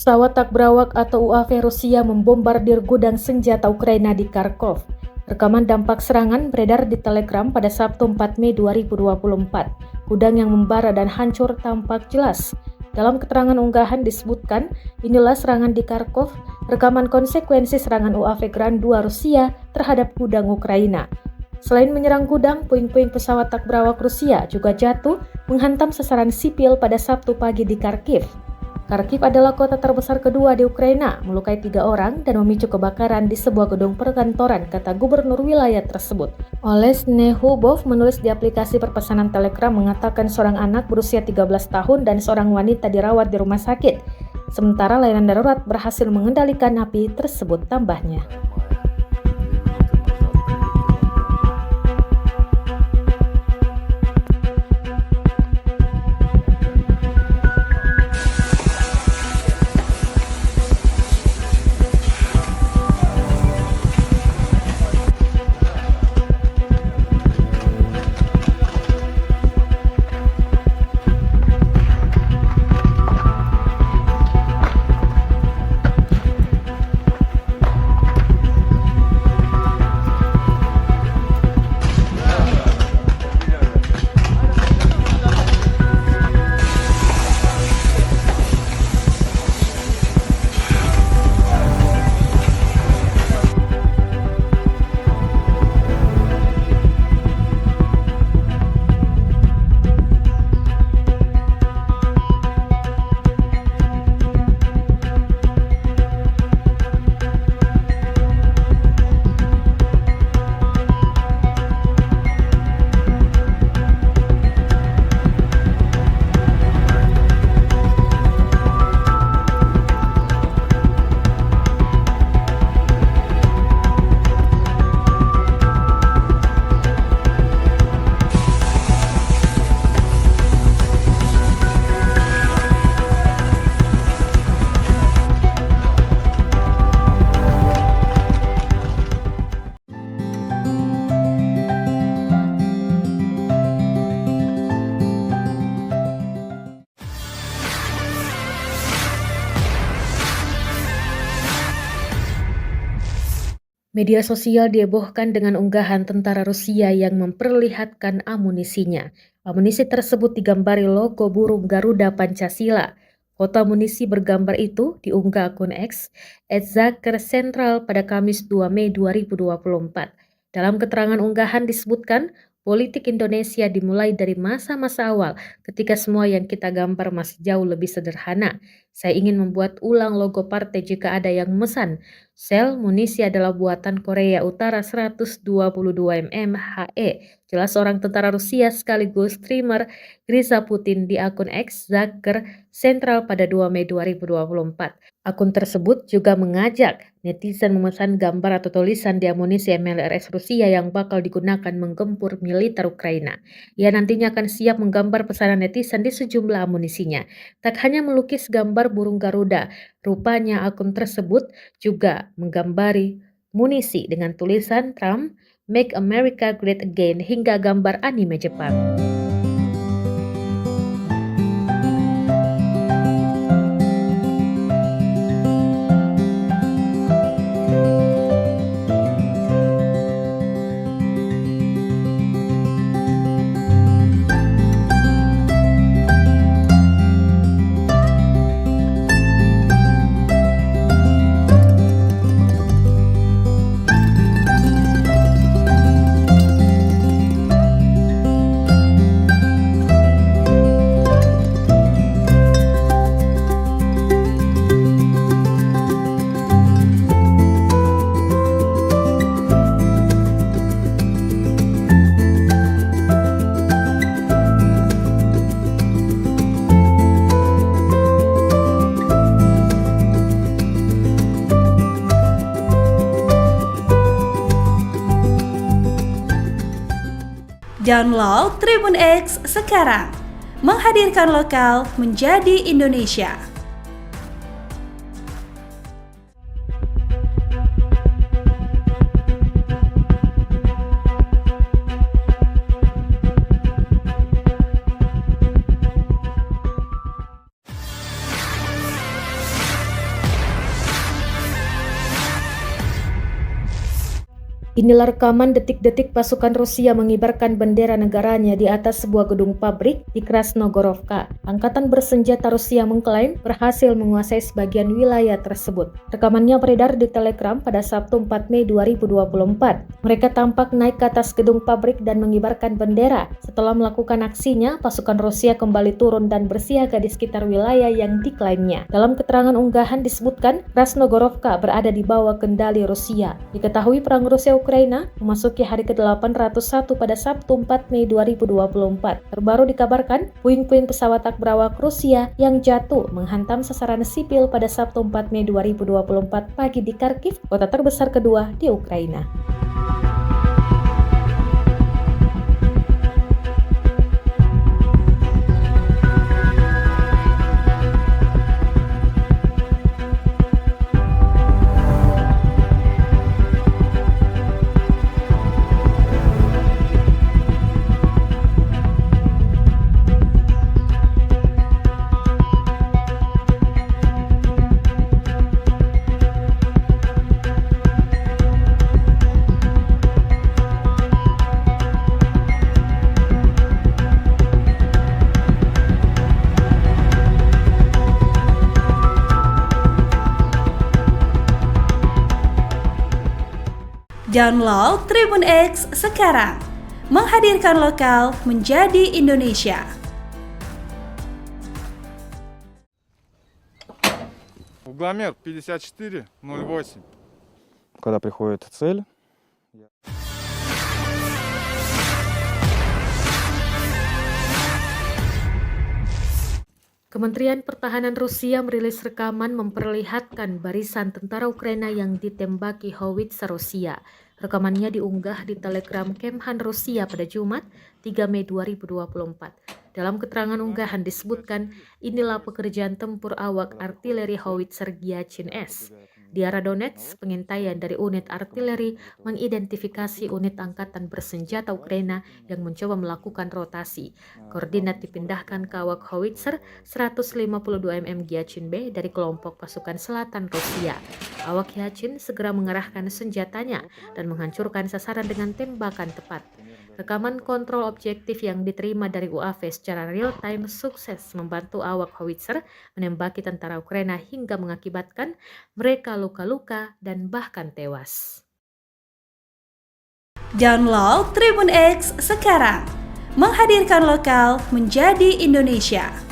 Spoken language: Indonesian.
Pesawat tak berawak atau UAV Rusia membombardir gudang senjata Ukraina di Kharkov. Rekaman dampak serangan beredar di Telegram pada Sabtu 4 Mei 2024. Gudang yang membara dan hancur tampak jelas. Dalam keterangan unggahan disebutkan, inilah serangan di Kharkov, rekaman konsekuensi serangan UAV Grand 2 Rusia terhadap gudang Ukraina. Selain menyerang gudang, puing-puing pesawat tak berawak Rusia juga jatuh menghantam sasaran sipil pada Sabtu pagi di Kharkiv. Kharkiv adalah kota terbesar kedua di Ukraina, melukai 3 orang dan memicu kebakaran di sebuah gedung perkantoran, kata gubernur wilayah tersebut. Oles Nehubov menulis di aplikasi perpesanan Telegram mengatakan seorang anak berusia 13 tahun dan seorang wanita dirawat di rumah sakit. Sementara layanan darurat berhasil mengendalikan api tersebut, tambahnya. Media sosial dihebohkan dengan unggahan tentara Rusia yang memperlihatkan amunisinya. Amunisi tersebut digambari logo burung Garuda Pancasila. Foto amunisi bergambar itu diunggah akun X @Zakr_Central pada Kamis 2 Mei 2024. Dalam keterangan unggahan disebutkan, politik Indonesia dimulai dari masa-masa awal ketika semua yang kita gambar masih jauh lebih sederhana. Saya ingin membuat ulang logo partai jika ada yang memesan. Sel munisi adalah buatan Korea Utara 122 mm HE. Jelas seorang tentara Rusia sekaligus streamer Grisa Putin di akun X Zakr Central pada 2 Mei 2024. Akun tersebut juga mengajak netizen memesan gambar atau tulisan di amunisi MLRS Rusia yang bakal digunakan menggempur militer Ukraina. Ia nantinya akan siap menggambar pesanan netizen di sejumlah amunisinya. Tak hanya melukis gambar burung Garuda, rupanya akun tersebut juga menggambari munisi dengan tulisan Trump, Make America Great Again hingga gambar anime Jepang. Download Tribun X sekarang, menghadirkan lokal menjadi Indonesia. Inilah rekaman detik-detik pasukan Rusia mengibarkan bendera negaranya di atas sebuah gedung pabrik di Krasnogorovka. Angkatan bersenjata Rusia mengklaim berhasil menguasai sebagian wilayah tersebut. Rekamannya beredar di Telegram pada Sabtu 4 Mei 2024. Mereka tampak naik ke atas gedung pabrik dan mengibarkan bendera. Setelah melakukan aksinya, pasukan Rusia kembali turun dan bersiaga di sekitar wilayah yang diklaimnya. Dalam keterangan unggahan disebutkan, Krasnogorovka berada di bawah kendali Rusia. Diketahui perang Rusia-Ukraina memasuki hari ke-801 pada Sabtu 4 Mei 2024. Terbaru dikabarkan, puing-puing pesawat tak berawak Rusia yang jatuh menghantam sasaran sipil pada Sabtu 4 Mei 2024 pagi di Kharkiv, kota terbesar kedua di Ukraina. Download Tribun X sekarang, menghadirkan lokal menjadi Indonesia. Угломер 5408. Когда приходит цель, Kementerian Pertahanan Rusia merilis rekaman memperlihatkan barisan tentara Ukraina yang ditembaki howitzer Rusia. Rekamannya diunggah di Telegram Kemhan Rusia pada Jumat 3 Mei 2024. Dalam keterangan unggahan disebutkan, inilah pekerjaan tempur awak artileri howitzer Gyachin S. Di arah Donetsk, pengintaian dari unit artileri mengidentifikasi unit angkatan bersenjata Ukraina yang mencoba melakukan rotasi. Koordinat dipindahkan ke awak howitzer 152 mm Gyachin B dari kelompok pasukan selatan Rusia. Awak Gyachin segera mengerahkan senjatanya dan menghancurkan sasaran dengan tembakan tepat. Rekaman kontrol objektif yang diterima dari UAV secara real-time sukses membantu awak howitzer menembaki tentara Ukraina hingga mengakibatkan mereka luka-luka dan bahkan tewas. Download Tribun X sekarang, menghadirkan lokal menjadi Indonesia.